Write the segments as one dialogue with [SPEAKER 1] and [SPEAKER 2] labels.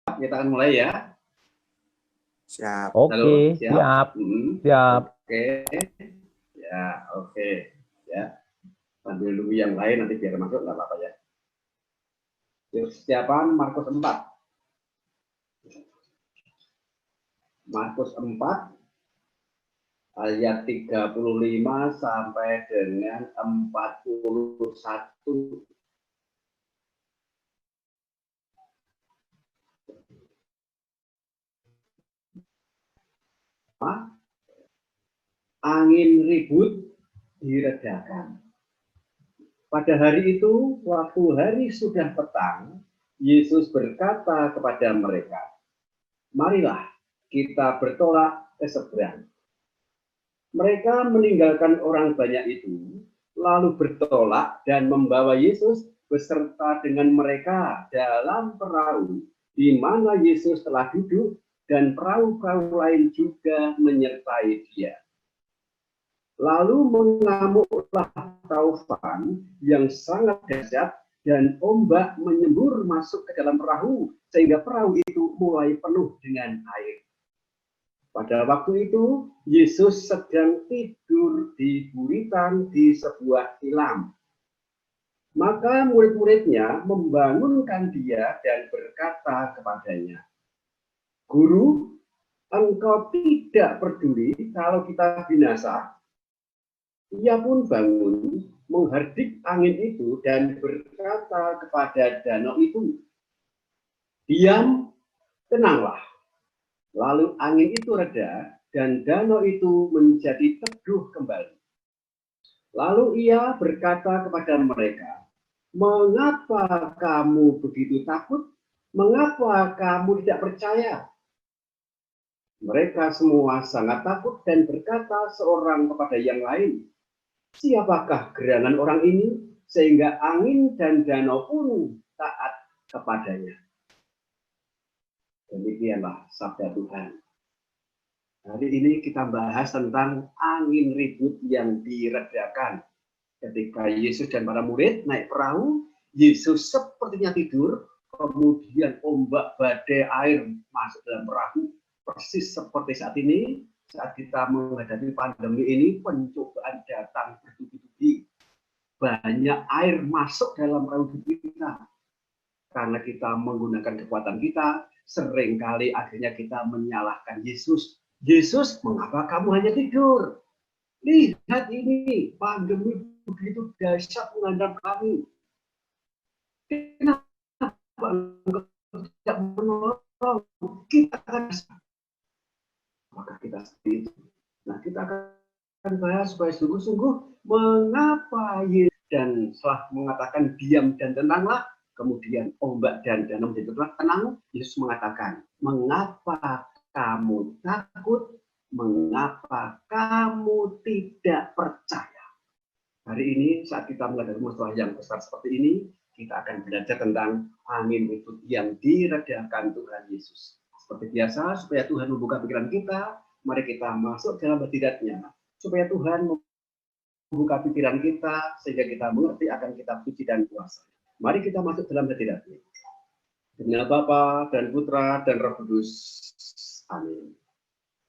[SPEAKER 1] Kita akan mulai ya.
[SPEAKER 2] Siap.
[SPEAKER 3] Oke, siap. Siap.
[SPEAKER 1] Oke. Ya, oke. Ya. Sambil dulu yang lain nanti biar masuk nggak apa-apa ya. Persiapan Markus 4. Markus 4 ayat 35 sampai dengan 41. Angin ribut diredakan. Pada hari itu, waktu hari sudah petang, Yesus berkata kepada mereka, "Marilah kita bertolak ke seberang." Mereka meninggalkan orang banyak itu, lalu bertolak dan membawa Yesus beserta dengan mereka dalam perahu di mana Yesus telah duduk, dan perahu-perahu lain juga menyertai dia. Lalu mengamuklah taufan yang sangat dahsyat, dan ombak menyembur masuk ke dalam perahu, sehingga perahu itu mulai penuh dengan air. Pada waktu itu, Yesus sedang tidur di buritan di sebuah tilam. Maka murid-muridnya membangunkan dia dan berkata kepadanya, "Guru, engkau tidak peduli kalau kita binasa?" Ia pun bangun, menghardik angin itu dan berkata kepada danau itu, "Diam, tenanglah." Lalu angin itu reda dan danau itu menjadi teduh kembali. Lalu ia berkata kepada mereka, "Mengapa kamu begitu takut? Mengapa kamu tidak percaya?" Mereka semua sangat takut dan berkata seorang kepada yang lain, "Siapakah gerangan orang ini sehingga angin dan danau pun taat kepadanya?" Demikianlah sabda Tuhan. Hari ini kita bahas tentang angin ribut yang diredakan. Ketika Yesus dan para murid naik perahu, Yesus sepertinya tidur, kemudian ombak badai air masuk dalam perahu, persis seperti saat ini. Saat kita menghadapi pandemi ini, pencobaan datang bertubi-tubi. Banyak air masuk dalam perahu kita. Karena kita menggunakan kekuatan kita, seringkali akhirnya kita menyalahkan Yesus. "Yesus, mengapa kamu hanya tidur? Lihat ini, pandemi begitu dahsyat menghadap kami. Kenapa engkau tidak menolong? Kita akan..." Maka kita seperti itu. Nah, kita akan bahas supaya sungguh-sungguh mengapa Yesus, dan setelah mengatakan diam dan tenanglah, kemudian ombak dan danau menjadi tenang, Yesus mengatakan, "Mengapa kamu takut? Mengapa kamu tidak percaya?" Hari ini saat kita menghadapi masalah yang besar seperti ini, kita akan belajar tentang angin ribut yang diredakan Tuhan Yesus. Seperti biasa, supaya Tuhan membuka pikiran kita, mari kita masuk dalam hadirat-Nya. Supaya Tuhan membuka pikiran kita, sehingga kita mengerti akan kitab suci dan kuasa. Mari kita masuk dalam hadirat-Nya. Demi Bapa dan Putra dan Roh Kudus. Amin.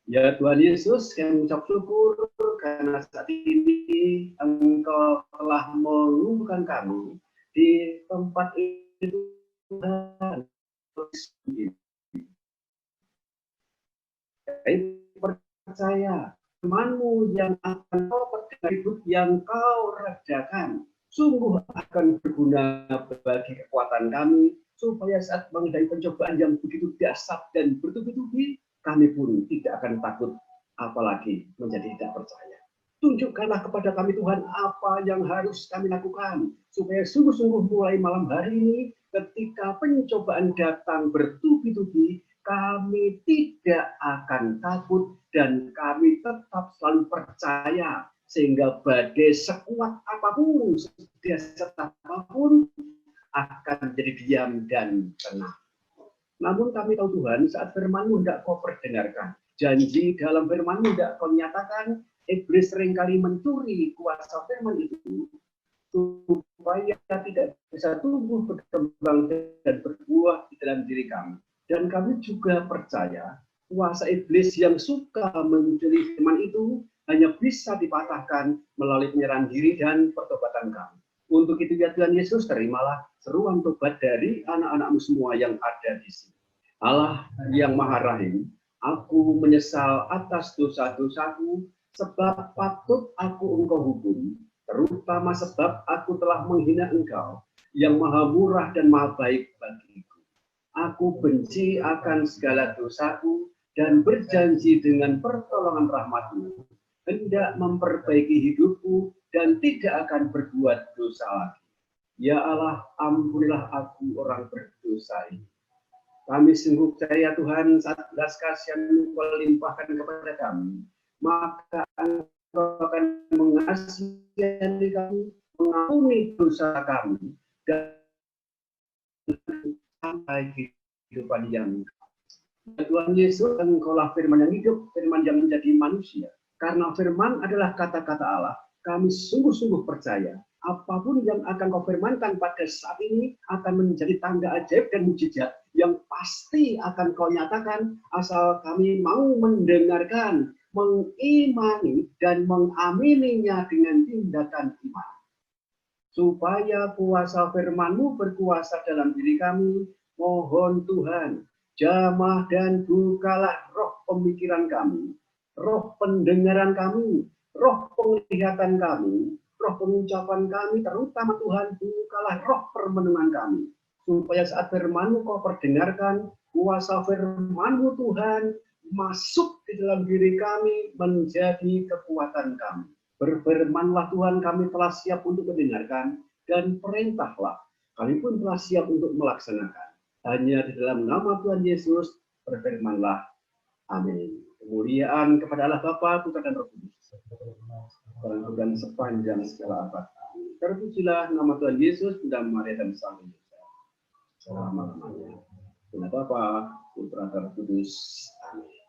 [SPEAKER 1] Ya Tuhan Yesus, kami mengucap syukur karena saat ini Engkau telah mengumpulkan kami di tempat itu, Tuhan. Kami percaya firman-Mu yang akan Kau perdakan, ribut yang Kau redakan, sungguh akan berguna bagi kekuatan kami, supaya saat menghadapi pencobaan yang begitu dahsyat dan bertubi-tubi, kami pun tidak akan takut, apalagi menjadi tidak percaya. Tunjukkanlah kepada kami Tuhan apa yang harus kami lakukan, supaya sungguh-sungguh mulai malam hari ini, ketika pencobaan datang bertubi-tubi, kami tidak akan takut dan kami tetap selalu percaya, sehingga badai sekuat apapun, sedahsyat apapun, akan menjadi diam dan tenang. Namun kami tahu Tuhan, saat firman-Mu hendak Kau perdengarkan, janji dalam firman-Mu hendak Kau nyatakan, iblis seringkali mencuri kuasa firman itu, supaya tidak bisa tumbuh, berkembang, dan berbuah di dalam diri kami. Dan kami juga percaya kuasa iblis yang suka mencuri firman itu hanya bisa dipatahkan melalui penyerahan diri dan pertobatan kami. Untuk itu ya Tuhan Yesus, terimalah seruan tobat dari anak-anak-Mu semua yang ada di sini. Allah yang Maha Rahim, aku menyesal atas dosa-dosaku, sebab patut aku Engkau hukum, terutama sebab aku telah menghina Engkau, yang Maha Murah dan Maha Baik bagiku. Aku benci akan segala dosaku, dan berjanji dengan pertolongan rahmat-Mu, hendak memperbaiki hidupku, dan tidak akan berbuat dosa lagi. Ya Allah, ampunilah aku orang berdosa ini. Kami sungguh percaya Tuhan, saat belas kasihan-Mu Kau limpahkan kepada kami, maka Engkau akan mengasihani kami, mengampuni dosa kami, dan sampai kehidupan yang Tuhan Yesus, Engkaulah firman yang hidup, firman yang menjadi manusia. Karena firman adalah kata-kata Allah, kami sungguh-sungguh percaya apapun yang akan Kau firmankan pada saat ini akan menjadi tanda ajaib dan mujizat yang pasti akan Kau nyatakan asal kami mau mendengarkan, mengimani, dan mengamininya dengan tindakan iman. Supaya kuasa firman-Mu berkuasa dalam diri kami, mohon Tuhan, jamah dan bukalah roh pemikiran kami, roh pendengaran kami, roh penglihatan kami, roh pengucapan kami, terutama Tuhan, bukalah roh permenungan kami. Supaya saat firman-Mu Kau perdengarkan, kuasa firman-Mu Tuhan masuk di dalam diri kami menjadi kekuatan kami. Berfirmanlah Tuhan, kami telah siap untuk mendengarkan, dan perintahlah, kami pun telah siap untuk melaksanakan. Hanya di dalam nama Tuhan Yesus, berfirmanlah. Amin. Kemuliaan kepada Allah Bapa, Putra dan Roh Kudus, dan sepanjang segala abad. Terpujilah nama Tuhan Yesus, Bunda Maria dan Sang Yesus, selama-lamanya. Dengan Bapa, Putra dan Roh Kudus. Amin.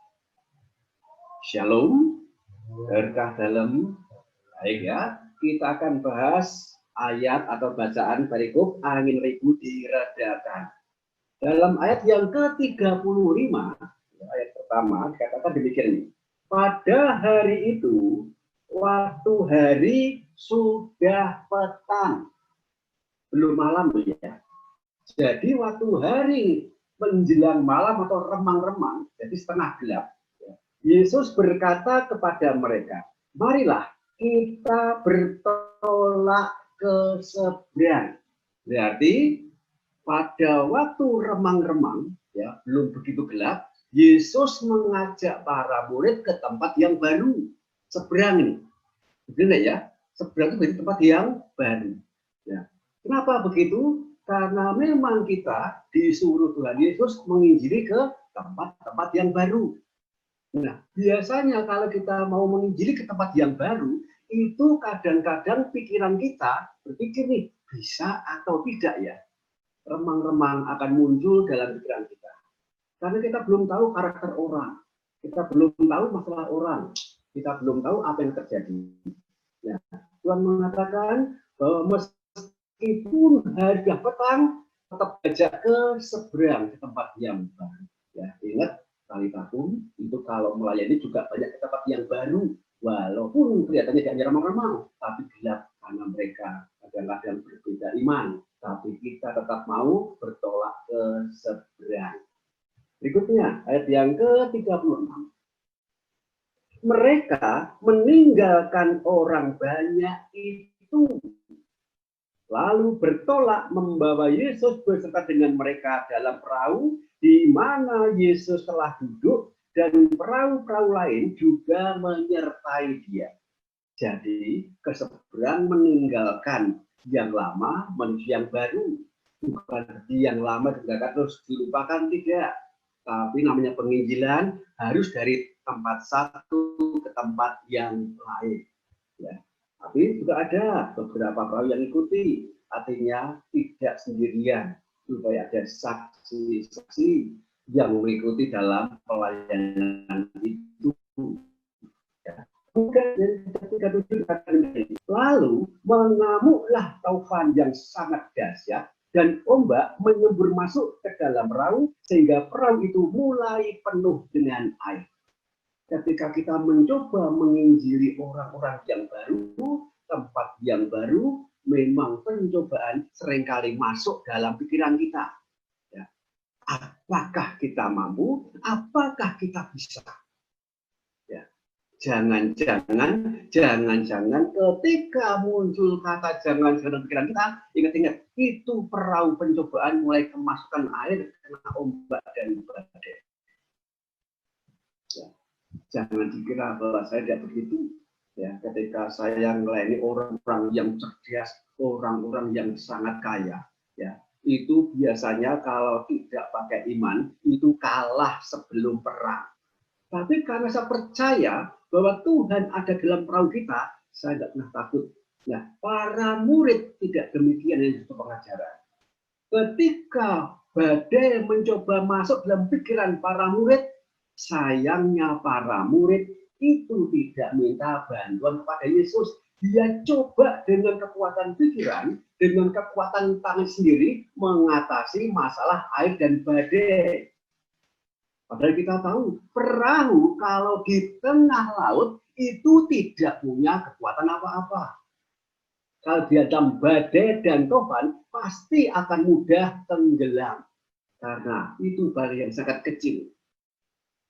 [SPEAKER 1] Shalom, berkah dalam. Baik ya, kita akan bahas ayat atau bacaan berikut angin ribut diredakan. Dalam ayat yang ke-35, ayat pertama dikatakan demikian. Pada hari itu, waktu hari sudah petang, belum malam ya. Jadi waktu hari menjelang malam atau remang-remang, jadi setengah gelap. Yesus berkata kepada mereka, marilah kita bertolak ke seberang. Berarti pada waktu remang-remang, ya belum begitu gelap, Yesus mengajak para murid ke tempat yang baru, seberang ini. Benar ya? Seberang itu berarti tempat yang baru. Ya. Kenapa begitu? Karena memang kita disuruh Tuhan Yesus menginjili ke tempat-tempat yang baru. Nah, biasanya kalau kita mau menginjili ke tempat yang baru, itu kadang-kadang pikiran kita berpikir nih, bisa atau tidak ya? Remang-remang akan muncul dalam pikiran kita. Karena kita belum tahu karakter orang, kita belum tahu masalah orang, kita belum tahu apa yang terjadi. Nah, Tuhan mengatakan bahwa meskipun hari sudah petang, tetap ajak ke seberang, ke tempat yang baru. Ya, ingat, kali tahun itu kalau melayani juga banyak ke tempat yang baru, walaupun kelihatannya tidak remang-remang, tapi gelap karena mereka kadang-kadang berbeda iman, tapi kita tetap mau bertolak ke seberang. Berikutnya ayat yang ke-36. Mereka meninggalkan orang banyak itu, lalu bertolak membawa Yesus beserta dengan mereka dalam perahu di mana Yesus telah duduk, dan perahu-perahu lain juga menyertai dia. Jadi ke seberang meninggalkan yang lama menuju yang baru. Bukan yang lama juga terus dilupakan, tidak. Tapi namanya penginjilan harus dari tempat satu ke tempat yang lain. Ya. Tapi juga ada beberapa perahu yang ikuti, artinya tidak sendirian, supaya ada saksi-saksi yang mengikuti dalam pelayanan itu. Ya. Lalu mengamuklah taufan yang sangat dahsyat, dan ombak menyembur masuk ke dalam perahu sehingga perahu itu mulai penuh dengan air. Ketika kita mencoba menginjili orang-orang yang baru, tempat yang baru, memang pencobaan seringkali masuk dalam pikiran kita. Ya. Apakah kita mampu? Apakah kita bisa? Ya. Jangan-jangan ketika muncul kata jangan-jangan pikiran kita, ingat-ingat, itu perahu pencobaan mulai kemasukan air kena ombak dan badai. Ya. Jangan dikira bahwa saya tidak begitu. Ya, ketika saya melayani orang-orang yang cerdas, orang-orang yang sangat kaya, ya, itu biasanya kalau tidak pakai iman, itu kalah sebelum perang. Tapi karena saya percaya bahwa Tuhan ada dalam perahu kita, saya tidak pernah takut. Nah, para murid tidak demikian yang itu pengajaran. Ketika badai mencoba masuk dalam pikiran para murid, sayangnya para murid itu tidak minta bantuan kepada Yesus. Dia coba dengan kekuatan pikiran, dengan kekuatan tangan sendiri mengatasi masalah air dan badai. Padahal kita tahu, perahu kalau di tengah laut itu tidak punya kekuatan apa-apa. Kalau di dalam badai dan topan, pasti akan mudah tenggelam. Karena itu badai yang sangat kecil.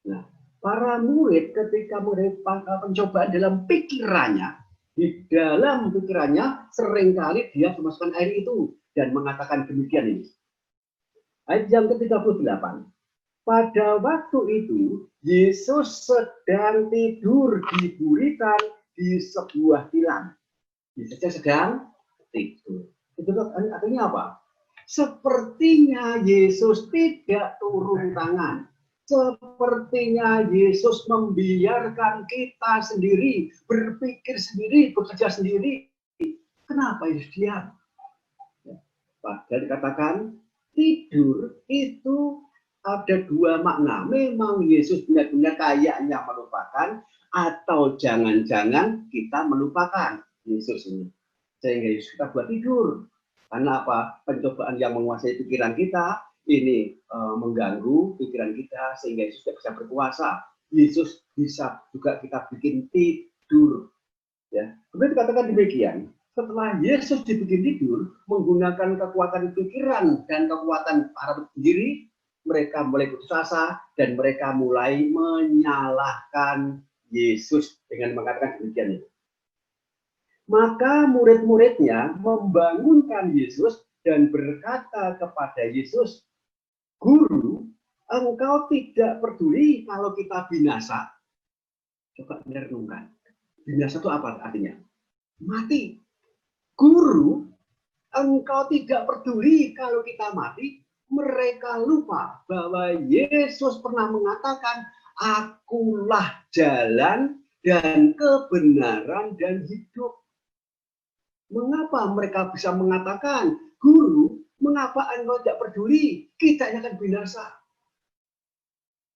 [SPEAKER 1] Nah, para murid ketika menghadapi pencobaan dalam pikirannya, di dalam pikirannya seringkali dia memasukkan air itu dan mengatakan demikian ini. Ayat yang ke-38. Pada waktu itu, Yesus sedang tidur di buritan di sebuah tilam. Yesus sedang tidur. Itu artinya apa? Sepertinya Yesus tidak turun tangan. Sepertinya Yesus membiarkan kita sendiri, berpikir sendiri, bekerja sendiri. Kenapa Yesus diam? Padahal dikatakan tidur itu ada dua makna. Memang Yesus benar-benar kayaknya melupakan, atau jangan-jangan kita melupakan Yesus ini. Sehingga Yesus kita buat tidur. Karena apa? Pencobaan yang menguasai pikiran kita ini mengganggu pikiran kita sehingga Yesus tidak bisa berkuasa. Yesus bisa juga kita bikin tidur. Ya, kemudian dikatakan demikian. Setelah Yesus dibikin tidur menggunakan kekuatan pikiran dan kekuatan para sendiri, mereka mulai putus asa dan mereka mulai menyalahkan Yesus dengan mengatakan demikian. Maka murid-muridnya membangunkan Yesus dan berkata kepada Yesus, Guru, engkau tidak peduli kalau kita binasa. Coba renungkan. Binasa itu apa artinya? Mati. Guru, engkau tidak peduli kalau kita mati. Mereka lupa bahwa Yesus pernah mengatakan, akulah jalan dan kebenaran dan hidup. Mengapa mereka bisa mengatakan, Guru, mengapa engkau tidak peduli? Kita yang akan binasa.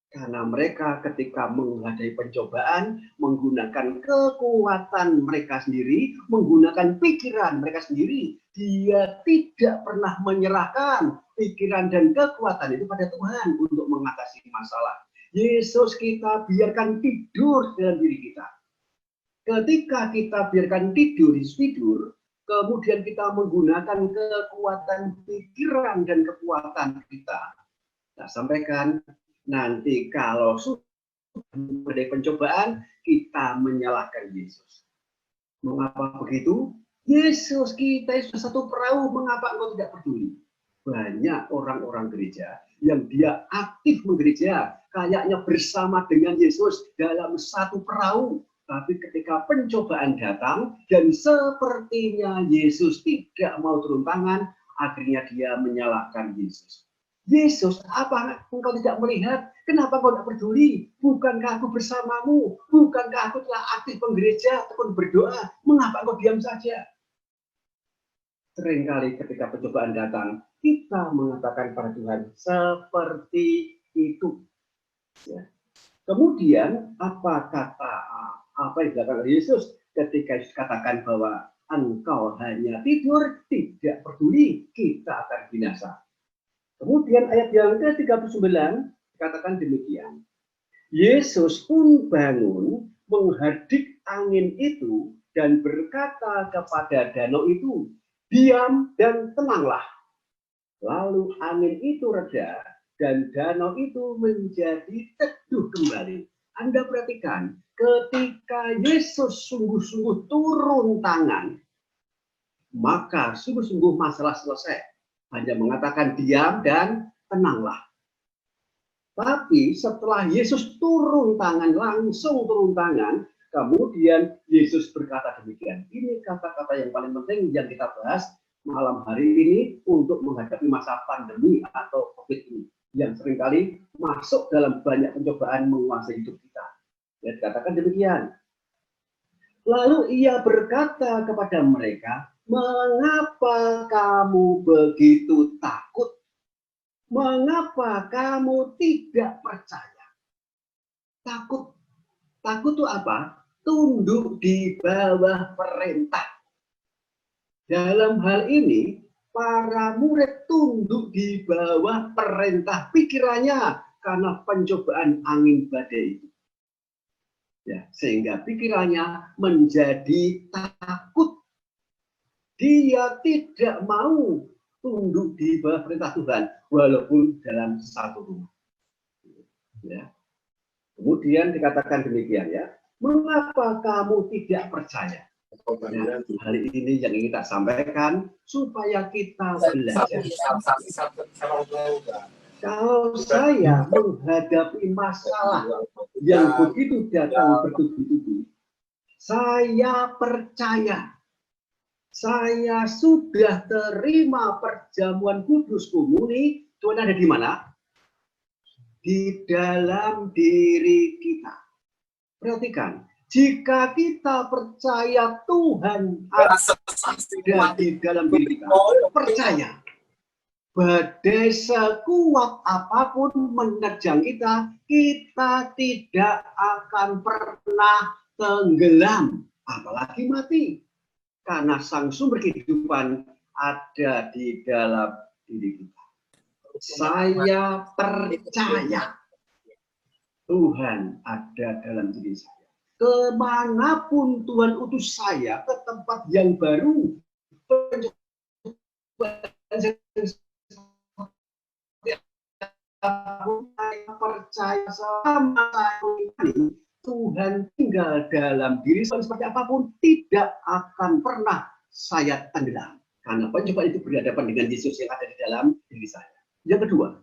[SPEAKER 1] Karena mereka ketika menghadapi pencobaan, menggunakan kekuatan mereka sendiri, menggunakan pikiran mereka sendiri, dia tidak pernah menyerahkan pikiran dan kekuatan itu pada Tuhan untuk mengatasi masalah. Yesus kita biarkan tidur dalam diri kita. Ketika kita biarkan tidur, kemudian kita menggunakan kekuatan pikiran dan kekuatan kita. Kita sampaikan, nanti kalau sudah ada pencobaan, kita menyalahkan Yesus. Mengapa begitu? Yesus kita sudah satu perahu, mengapa engkau tidak peduli? Banyak orang-orang gereja yang dia aktif menggereja, kayaknya bersama dengan Yesus dalam satu perahu. Tapi ketika pencobaan datang dan sepertinya Yesus tidak mau turun tangan, akhirnya dia menyalahkan Yesus. Yesus, apa engkau tidak melihat? Kenapa engkau tidak peduli? Bukankah aku bersamamu? Bukankah aku telah aktif menggereja ataupun berdoa? Mengapa engkau diam saja? Seringkali ketika pencobaan datang, kita mengatakan pada Tuhan seperti itu. Ya. Kemudian apa yang dilakukan oleh Yesus ketika Yesus katakan bahwa engkau hanya tidur, tidak peduli, kita akan binasa. Kemudian ayat yang ke-39 dikatakan demikian. Yesus pun bangun, menghardik angin itu, dan berkata kepada danau itu, diam dan tenanglah. Lalu angin itu reda, dan danau itu menjadi teduh kembali. Anda perhatikan, ketika Yesus sungguh-sungguh turun tangan, maka sungguh-sungguh masalah selesai. Hanya mengatakan diam dan tenanglah. Tapi setelah Yesus turun tangan, langsung turun tangan, kemudian Yesus berkata demikian. Ini kata-kata yang paling penting yang kita bahas malam hari ini untuk menghadapi masa pandemi atau COVID ini, yang seringkali masuk dalam banyak pencobaan menguasai hidup kita. Ya, dikatakan demikian. Lalu ia berkata kepada mereka, mengapa kamu begitu takut? Mengapa kamu tidak percaya? Takut. Takut itu apa? Tunduk di bawah perintah. Dalam hal ini, para murid tunduk di bawah perintah pikirannya karena pencobaan angin badai itu. Ya, sehingga pikirannya menjadi takut. Dia tidak mau tunduk di bawah perintah Tuhan, walaupun dalam satu rumah. Ya. Kemudian dikatakan demikian ya, mengapa kamu tidak percaya? Nah, hal ini yang ingin kita sampaikan supaya kita belajar. Kalau saya menghadapi masalah yang begitu datang bertubi-tubi, saya percaya. Saya sudah terima perjamuan kudus komuni. Tuhan ada di mana? Di dalam diri kita. Perhatikan, jika kita percaya Tuhan ada di dalam diri kita, percaya badai sekuat apapun menerjang kita, kita tidak akan pernah tenggelam, apalagi mati. Karena sang sumber kehidupan ada di dalam diri kita. Saya percaya Tuhan ada dalam diri saya. Kemanapun Tuhan utus saya, ke tempat yang baru, saya percaya sama ini, Tuhan tinggal dalam diri saya seperti apapun, tidak akan pernah saya tenggelam. Karena pencobaan itu berhadapan dengan Yesus yang ada di dalam diri saya. Yang kedua,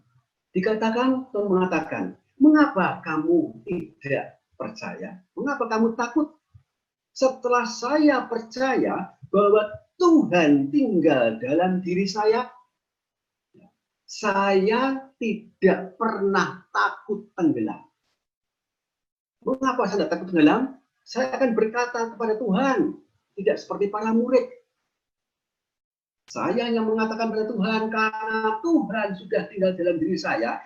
[SPEAKER 1] dikatakan atau mengatakan, mengapa kamu tidak percaya? Mengapa kamu takut? Setelah saya percaya bahwa Tuhan tinggal dalam diri saya tidak pernah takut tenggelam. Mengapa saya tidak takut tenggelam? Saya akan berkata kepada Tuhan, tidak seperti para murid. Saya yang mengatakan kepada Tuhan, karena Tuhan sudah tinggal dalam diri saya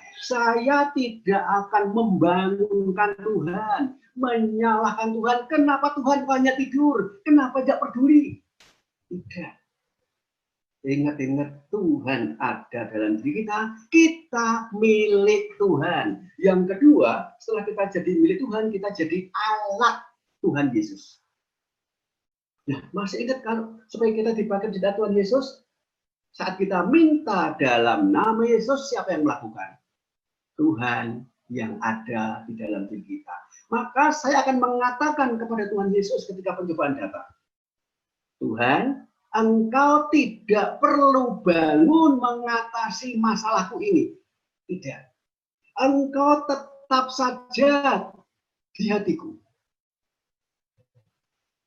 [SPEAKER 1] tidak akan membangunkan Tuhan, menyalahkan Tuhan. Kenapa Tuhan banyak tidur? Kenapa tidak peduli? Tidak. Ingat-ingat Tuhan ada dalam diri kita, kita milik Tuhan. Yang kedua, setelah kita jadi milik Tuhan, kita jadi alat Tuhan Yesus. Nah, masih ingat kalau supaya kita dipakai jadi Tuhan Yesus, saat kita minta dalam nama Yesus, siapa yang melakukan? Tuhan yang ada di dalam diri kita. Maka saya akan mengatakan kepada Tuhan Yesus ketika pencobaan datang, Tuhan, Engkau tidak perlu bangun mengatasi masalahku ini. Tidak. Engkau tetap saja di hatiku.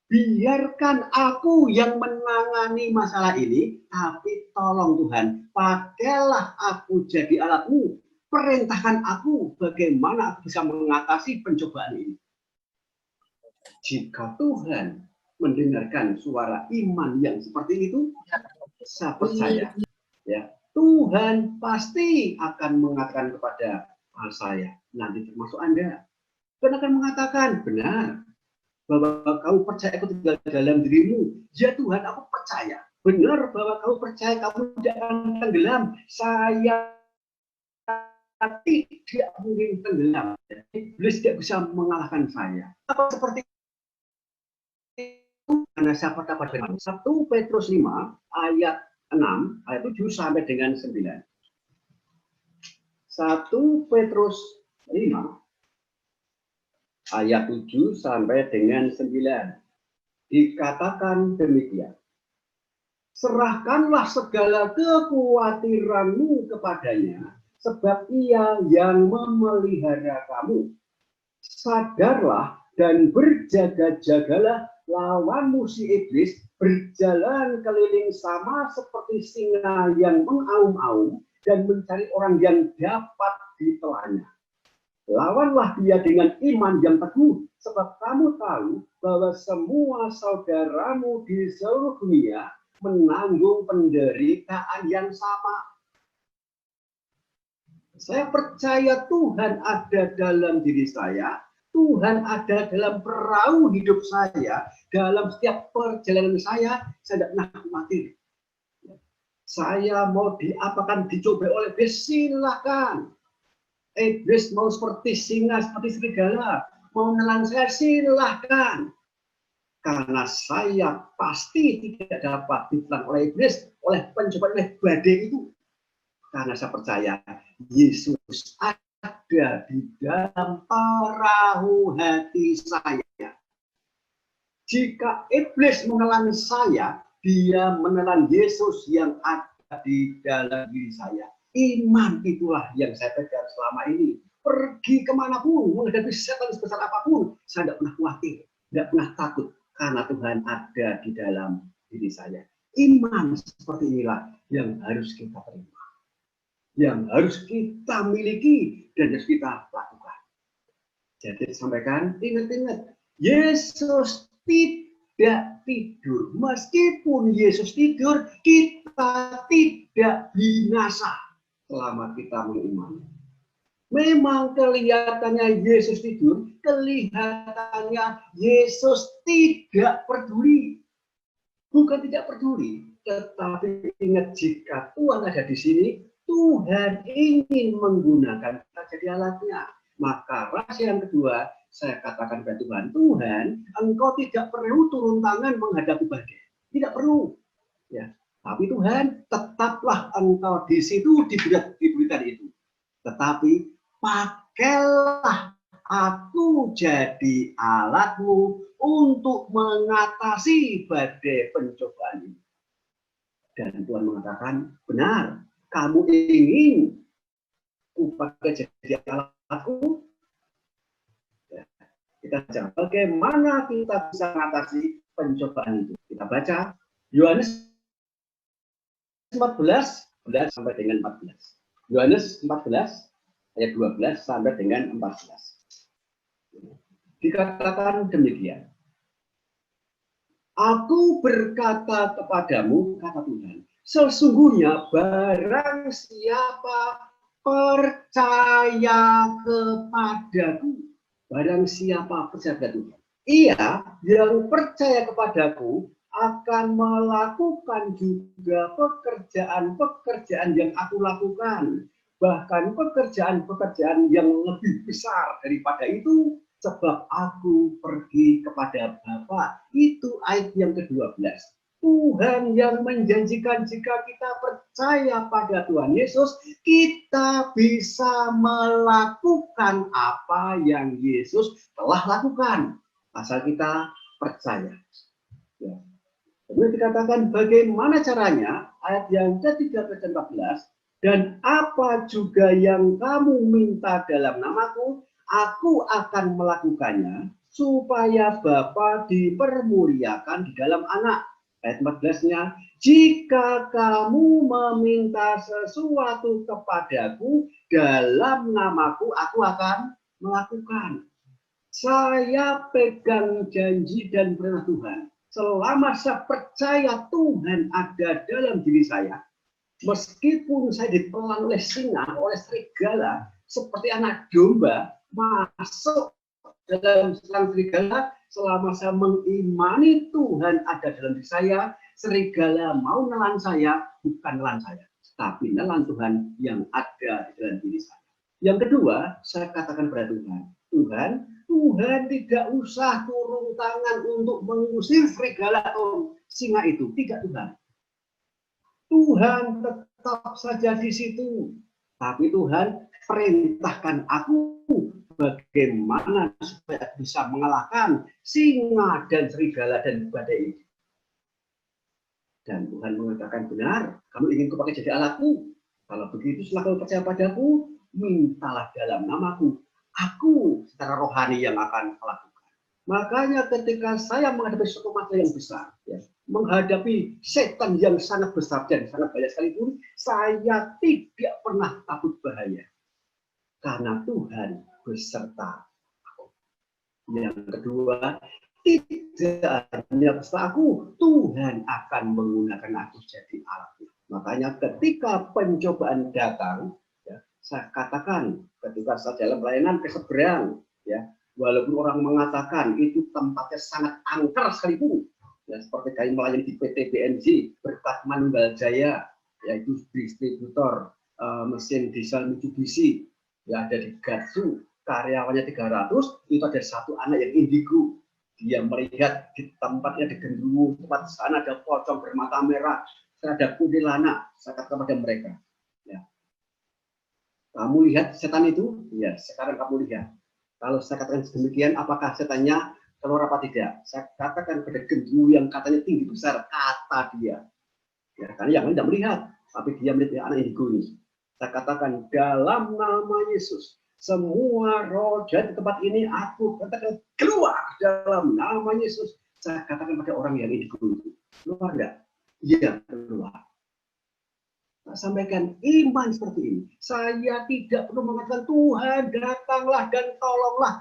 [SPEAKER 1] Biarkan aku yang menangani masalah ini, tapi tolong Tuhan, pakailah aku jadi alatmu. Perintahkan aku bagaimana aku bisa mengatasi pencobaan ini. Jika Tuhan mendengarkan suara iman yang seperti itu, saya percaya ya Tuhan pasti akan mengatakan kepada saya, nanti termasuk Anda, Tuhan akan mengatakan, benar bahwa kamu percaya aku tinggal dalam dirimu. Ya Tuhan, aku percaya. benar bahwa kamu percaya kamu tidak akan tenggelam. Saya tidak mungkin tenggelam. Iblis tidak bisa mengalahkan saya. Apa seperti itu? Karena saya katakan dengan 1 Petrus 5 ayat 6, ayat 7 sampai dengan 9. 1 Petrus 5 ayat 7 sampai dengan 9. Dikatakan demikian. Serahkanlah segala kekhawatiranmu kepadanya, sebab ia yang memelihara kamu. Sadarlah dan berjaga-jagalah, lawan musuh iblis berjalan keliling sama seperti singa yang mengaum-aum dan mencari orang yang dapat ditelannya. Lawanlah dia dengan iman yang teguh, sebab kamu tahu bahwa semua saudaramu di seluruh dunia menanggung penderitaan yang sama. Saya percaya Tuhan ada dalam diri saya, Tuhan ada dalam perahu hidup saya, dalam setiap perjalanan saya tidak pernah khawatir. Saya mau diapakan, dicoba oleh iblis, silakan. Iblis mau seperti singa, seperti serigala, mau menelan saya, silahkan. Karena saya pasti tidak dapat ditelan oleh iblis, oleh pencobaan, oleh badai itu. Karena saya percaya Yesus ada di dalam perahu hati saya. Jika iblis menelan saya, dia menelan Yesus yang ada di dalam diri saya. Iman itulah yang saya pegang selama ini. Pergi kemanapun, menghadapi setan sebesar apapun, saya tidak pernah khawatir, tidak pernah takut, karena Tuhan ada di dalam diri saya. Iman seperti inilah yang harus kita terima, yang harus kita miliki, dan harus kita lakukan. Jadi sampaikan, ingat-ingat, Yesus tidak tidur. Meskipun Yesus tidur, kita tidak binasa selama kita mengimani. Memang kelihatannya Yesus tidur, kelihatannya Yesus tidak peduli. Bukan tidak peduli, tetapi ingat, jika Tuhan ada di sini, Tuhan ingin menggunakan kita jadi alatnya. Maka rahasia yang kedua, saya katakan kepada Tuhan, Tuhan, Engkau tidak perlu turun tangan menghadapi badai. Tidak perlu. Ya. Tapi Tuhan, tetaplah Engkau di situ diberikan itu. Tetapi pakailah aku jadi alatmu untuk mengatasi badai pencobaan ini. Dan Tuhan mengatakan, benar, kamu ingin kupakai jadi alatku? Ya. Kita baca, bagaimana kita bisa mengatasi pencobaan itu? Kita baca Yohanes 14 sampai dengan 14. Yohanes 14 ayat 12 sampai dengan 14. Dikatakan demikian. Aku berkata kepadamu, kata Tuhan, sesungguhnya barang siapa percaya kepadaku, barang siapa percaya kepada Tuhan, ia yang percaya kepadaku akan melakukan juga pekerjaan-pekerjaan yang aku lakukan. Bahkan pekerjaan-pekerjaan yang lebih besar daripada itu, sebab aku pergi kepada Bapa. Itu ayat yang ke-12. Tuhan yang menjanjikan jika kita percaya pada Tuhan Yesus, kita bisa melakukan apa yang Yesus telah lakukan. Asal kita percaya. Ya. Kemudian dikatakan bagaimana caranya, ayat yang ke-13 dan 14, dan apa juga yang kamu minta dalam namaku, aku akan melakukannya, supaya Bapa dipermuliakan di dalam anak. Ayat 14-nya, jika kamu meminta sesuatu kepadaku dalam namaku, aku akan melakukan. Saya pegang janji dan perintah Tuhan. Selama saya percaya Tuhan ada dalam diri saya, meskipun saya ditelan oleh singa, oleh serigala, seperti anak domba masuk dalam sarang serigala, selama saya mengimani Tuhan ada dalam diri saya, serigala mau nelan saya, bukan nelan saya, tapi nelan Tuhan yang ada di dalam diri saya. Yang kedua, saya katakan pada Tuhan, Tuhan tidak usah turun tangan untuk mengusir serigala atau singa itu, tidak Tuhan. Tuhan tetap saja di situ, tapi Tuhan perintahkan aku bagaimana supaya bisa mengalahkan singa dan serigala dan badai ini. Dan Tuhan mengatakan, benar, kamu ingin kupakai jadi alatku. Kalau begitu setelah kamu percaya padaku, mintalah dalam namaku. Aku secara rohani yang akan melakukan. Makanya ketika saya menghadapi suatu masalah yang besar, ya, menghadapi setan yang sangat besar dan sangat banyak sekalipun, saya tidak pernah takut bahaya. Karena Tuhan beserta aku. Yang kedua, tidak hanya beserta aku, Tuhan akan menggunakan aku jadi alatnya. Makanya ketika pencobaan datang, ya, saya katakan ketika saya dalam pelayanan ke seberang, ya, walaupun orang mengatakan itu tempatnya sangat angker sekalipun, ya, seperti kami melayani di PT BNJ berkat Manunggal Jaya, yaitu distributor mesin diesel Mitsubishi, ya, ada di Gatsu, karyawannya 300, itu ada satu anak yang indigo. Dia melihat di tempatnya di Gendruwo, tempat sana ada pocong bermata merah, ada kuntilanak. Saya katakan kepada mereka, ya, kamu lihat setan itu? Ya, sekarang kamu lihat. Kalau saya katakan demikian, apakah setannya keluar apa tidak? Saya katakan pada Gendruwo yang katanya tinggi besar, kata dia. Ya, karena yang lain tidak melihat, tapi dia melihat anak indigo ini. Saya katakan dalam nama Yesus, semua roh jahat di tempat ini aku katakan keluar dalam nama Yesus. Saya katakan pada orang yang indigo itu, keluar enggak? Iya, keluar. Saya sampaikan iman seperti ini. Saya tidak perlu mengatakan Tuhan datanglah dan tolonglah.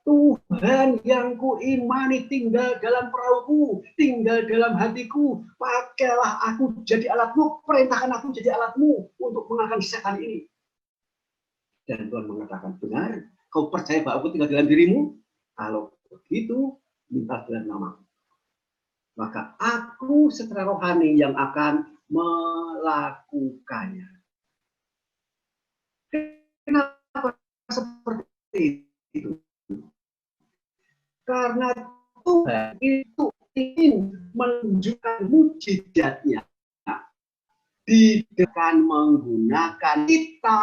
[SPEAKER 1] Tuhan yang kuimani tinggal dalam perahuku, tinggal dalam hatiku. Pakailah aku jadi alatmu, perintahkan aku jadi alatmu untuk mengalahkan setan ini. Dan Tuhan mengatakan, benar, kau percaya bahwa aku tinggal dalam dirimu? Kalau begitu, minta dalam namaku. Maka aku secara rohani yang akan melakukannya. Kenapa seperti itu? Karena Tuhan itu ingin menunjukkan mujizatnya dengan menggunakan kita.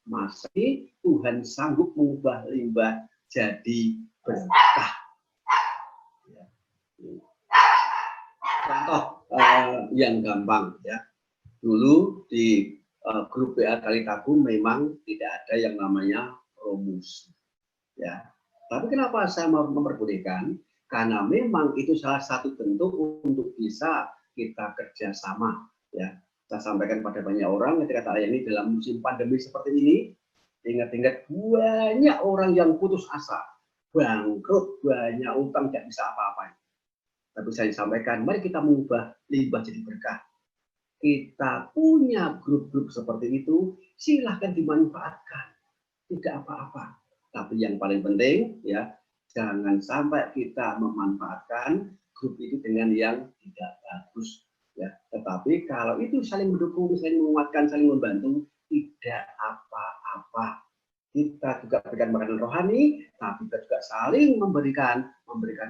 [SPEAKER 1] Masih Tuhan sanggup mengubah limbah jadi berkah. Contoh yang gampang, ya. Dulu di grup WA Kalikaku memang tidak ada yang namanya promosi, ya. Tapi kenapa saya mau memperbolehkan? Karena memang itu salah satu bentuk untuk bisa kita kerjasama, ya. Saya sampaikan pada banyak orang ketika saya ini dalam musim pandemi seperti ini, ingat-ingat banyak orang yang putus asa, bangkrut, banyak utang, tidak bisa apa-apa. Tapi saya sampaikan, mari kita mengubah limbah jadi berkah. Kita punya grup-grup seperti itu, silahkan dimanfaatkan, tidak apa-apa. Tapi yang paling penting, ya, jangan sampai kita memanfaatkan grup itu dengan yang tidak bagus. Ya, tetapi kalau itu saling mendukung, saling menguatkan, saling membantu, tidak apa-apa. Kita juga berikan makanan rohani, tapi kita juga saling memberikan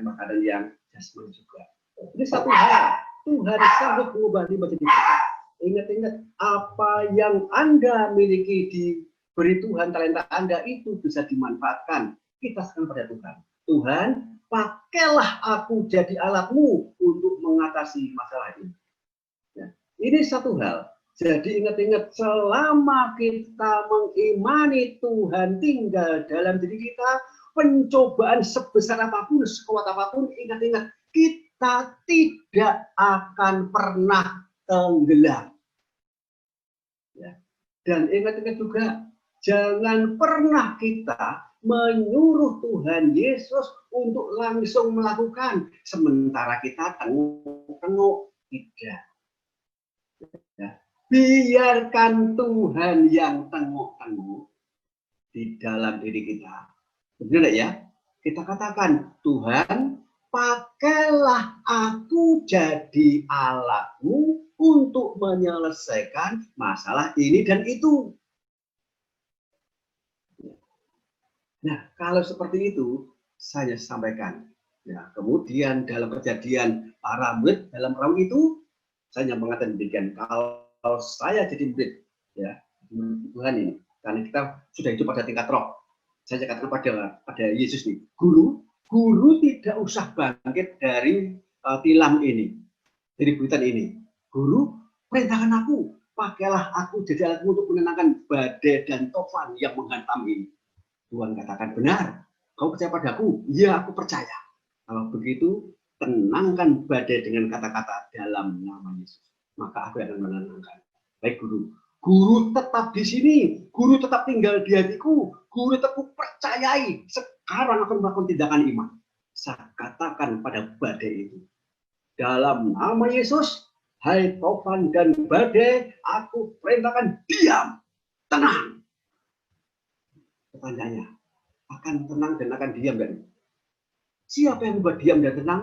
[SPEAKER 1] makanan yang jasmani juga. Ini satu hal, Tuhan sanggup mengubah limbah jadi berkah. Ingat-ingat, apa yang Anda miliki diberi Tuhan, talenta Anda itu bisa dimanfaatkan. Kita serahkan pada Tuhan. Tuhan, pakailah aku jadi alatmu untuk mengatasi masalah ini. Ya. Ini satu hal. Jadi ingat-ingat, selama kita mengimani Tuhan tinggal dalam diri kita, pencobaan sebesar apapun, sekuat apapun, ingat-ingat, kita tidak akan pernah tenggelam. Ya. Dan ingat-ingat juga, jangan pernah kita menyuruh Tuhan Yesus untuk langsung melakukan, sementara kita tengok-tengok, tidak. Ya. Biarkan Tuhan yang tengok-tengok di dalam diri kita. Benar ya? Kita katakan, Tuhan, pakailah aku jadi alatmu untuk menyelesaikan masalah ini dan itu. Nah, kalau seperti itu, saya sampaikan. Ya, kemudian dalam kejadian para murid dalam perahu itu, saya mengatakan demikian. Kalau saya jadi murid, ya Tuhan ini, karena kita sudah hidup pada tingkat roh, saya katakan pada Yesus nih, guru tidak usah bangkit dari tilam ini, dari buritan ini. Guru, perintahkan aku, pakailah aku jadi alatmu untuk menenangkan badai dan tofan yang menghantam ini. Tuhan katakan, benar, kau percaya padaku? Ya, aku percaya. Kalau begitu, tenangkan badai dengan kata-kata dalam nama Yesus. Maka aku akan menenangkan. Baik guru. Guru tetap di sini. Guru tetap tinggal di hatiku. Guru tetap percayai. Sekarang akan melakukan tindakan iman. Saya katakan pada badai itu. Dalam nama Yesus, hai tofan dan badai, aku perintahkan diam. Tenang. Pertanyaannya, akan tenang dan akan diam kan? Siapa yang membuat diam dan tenang?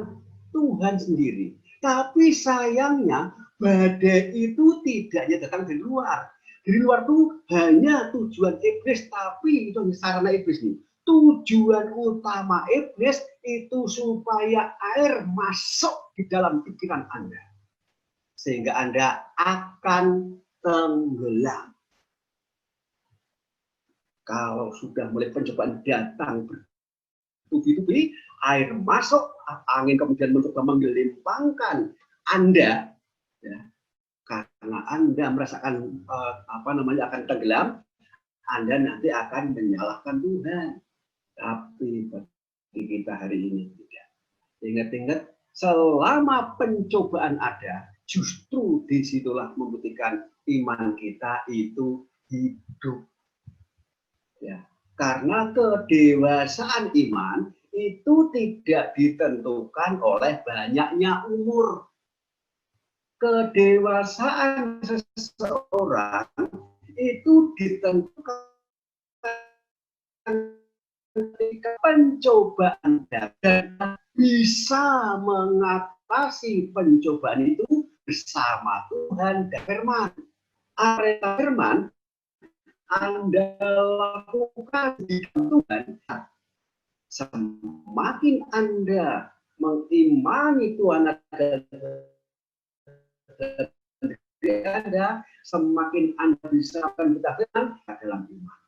[SPEAKER 1] Tuhan sendiri. Tapi sayangnya badai itu tidak hanya datang dari luar. Dari luar itu hanya tujuan iblis, tapi itu hanya sarana iblis nih. Tujuan utama iblis itu supaya air masuk di dalam pikiran Anda. Sehingga Anda akan tenggelam. Kalau sudah mulai pencobaan datang bertubi-tubi, air masuk, angin kemudian mencoba menggelimpangkan Anda, ya, karena Anda merasakan akan tenggelam, Anda nanti akan menyalahkan Tuhan. Tapi bagi kita hari ini tidak. Ingat-ingat, selama pencobaan ada, justru disitulah membuktikan iman kita itu hidup. Ya, karena kedewasaan iman itu tidak ditentukan oleh banyaknya umur. Kedewasaan seseorang itu ditentukan ketika pencobaan datang, bisa mengatasi pencobaan itu bersama Tuhan dan firman. Area firman Anda lakukan di Tuhan, semakin Anda mengimani Tuhan Anda, semakin Anda bisa bertahan dalam iman.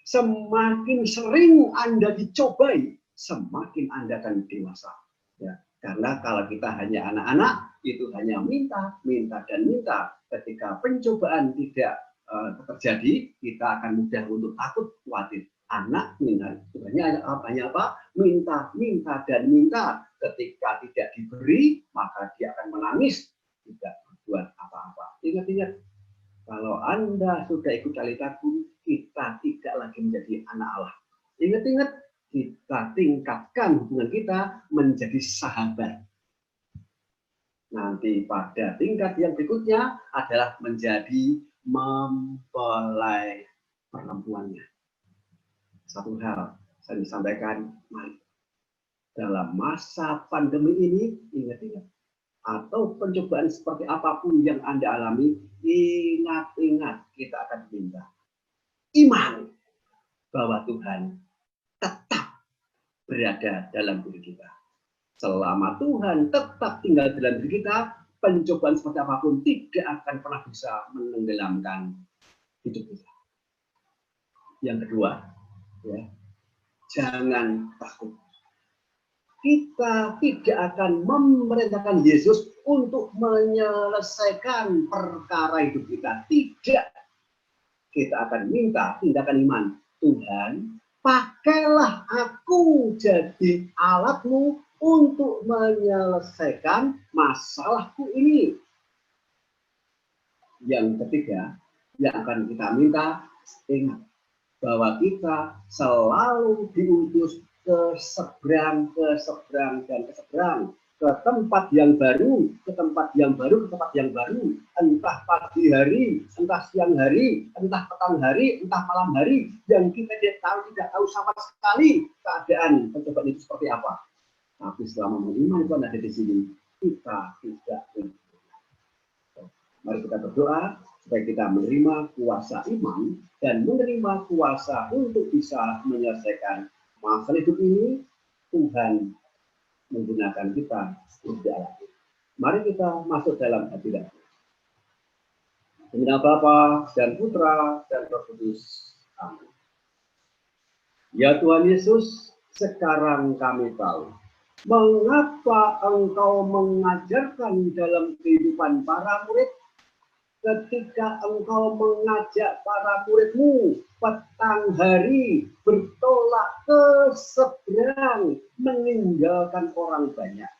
[SPEAKER 1] Semakin sering Anda dicobai, semakin Anda akan dewasa. Ya, karena kalau kita hanya anak-anak, itu hanya minta, minta, dan minta. Ketika pencobaan tidak terjadi, kita akan mudah untuk takut, khawatir. Anak minta, hanya apa? Minta, minta, dan minta. Ketika tidak diberi, maka dia akan menangis, tidak berbuat apa-apa. Ingat-ingat, kalau Anda sudah ikut tali tabung, kita tidak lagi menjadi anak Allah. Ingat-ingat, kita tingkatkan hubungan kita menjadi sahabat. Nanti pada tingkat yang berikutnya adalah menjadi mempelai perempuannya. Satu hal saya disampaikan, mari dalam masa pandemi ini, ingat-ingat, atau pencobaan seperti apapun yang Anda alami, ingat-ingat kita akan minta iman bahwa Tuhan tetap berada dalam diri kita. Selama Tuhan tetap tinggal dalam diri kita, pencobaan seperti apapun tidak akan pernah bisa menenggelamkan hidup kita. Yang kedua, ya, jangan takut. Kita tidak akan memerintahkan Yesus untuk menyelesaikan perkara hidup kita. Tidak. Kita akan minta tindakan iman. Tuhan, pakailah aku jadi alatmu untuk menyelesaikan masalahku ini. Yang ketiga, yang akan kita minta, ingat bahwa kita selalu diutus ke seberang, dan ke seberang. ke tempat yang baru, ke tempat yang baru, ke tempat yang baru, entah pagi hari, entah siang hari, entah petang hari, entah malam hari, yang kita tidak tahu sama sekali keadaan pencobaan itu seperti apa. Tapi selama menerima itu ada di sini, kita tidak tidur. Mari kita berdoa supaya kita menerima kuasa iman dan menerima kuasa untuk bisa menyelesaikan masalah hidup ini. Tuhan menggunakan kita tidak lagi. Mari kita masuk dalam hadirat. Demi nama Bapa dan Putra dan Roh Kudus. Amin. Ya Tuhan Yesus, sekarang kami tahu mengapa Engkau mengajarkan dalam kehidupan para murid ketika Engkau mengajak para murid-Mu petang hari bertolak ke seberang meninggalkan orang banyak.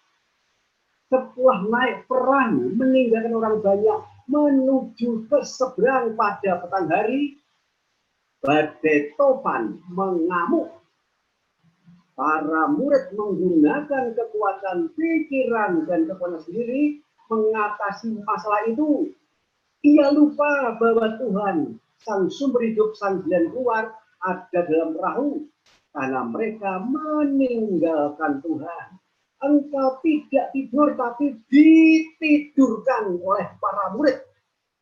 [SPEAKER 1] Setelah naik perahu meninggalkan orang banyak menuju ke seberang pada petang hari, badai topan mengamuk. Para murid menggunakan kekuatan pikiran dan kekuatan sendiri mengatasi masalah itu. Ia lupa bahwa Tuhan, sang sumber hidup, sang jalan keluar, ada dalam perahu. Karena mereka meninggalkan Tuhan. Engkau tidak tidur, tapi ditidurkan oleh para murid.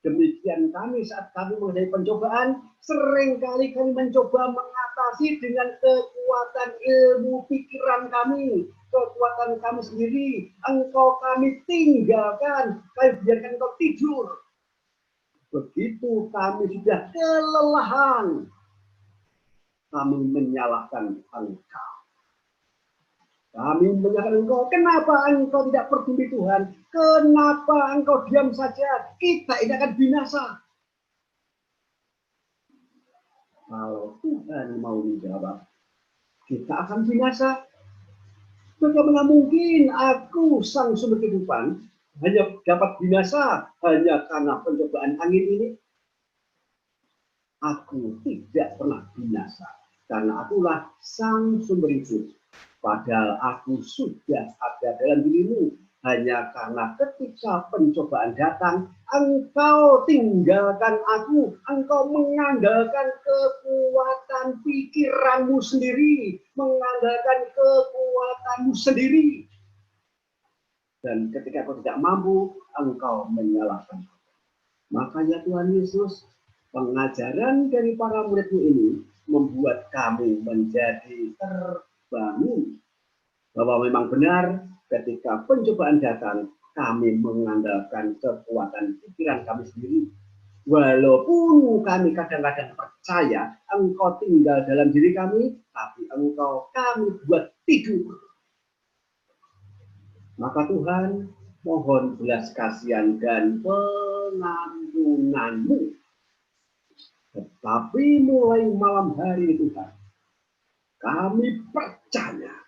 [SPEAKER 1] Demikian kami saat kami menghadapi pencobaan, seringkali kami mencoba mengatasi dengan kekuatan ilmu pikiran kami, kekuatan kami sendiri. Engkau kami tinggalkan, kami biarkan engkau tidur. Begitu kami sudah kelelahan, kami menyalahkan Engkau. Kami menyalahkan Engkau. Kenapa Engkau tidak peduli Tuhan? Kenapa Engkau diam saja? Kita ini akan binasa. Kalau Tuhan mau menjawab, kita akan binasa. Bagaimana mungkin aku, sang sumber kehidupan, hanya dapat binasa hanya karena pencobaan angin ini? Aku tidak pernah binasa karena akulah sang sumber hidup. Padahal aku sudah ada dalam dirimu. Hanya karena ketika pencobaan datang, engkau tinggalkan aku. Engkau mengandalkan kekuatan pikiranmu sendiri. Mengandalkan kekuatanmu sendiri. Dan ketika kau tidak mampu, engkau menyalahkan. Makanya Tuhan Yesus, pengajaran dari para muridmu ini membuat kami menjadi terbangun. Bahwa memang benar ketika pencobaan datang, kami mengandalkan kekuatan pikiran kami sendiri. Walaupun kami kadang-kadang percaya engkau tinggal dalam diri kami, tapi engkau kami buat tidur. Maka Tuhan, mohon belas kasihan dan pengampunanmu. Tetapi mulai malam hari Tuhan, kami percaya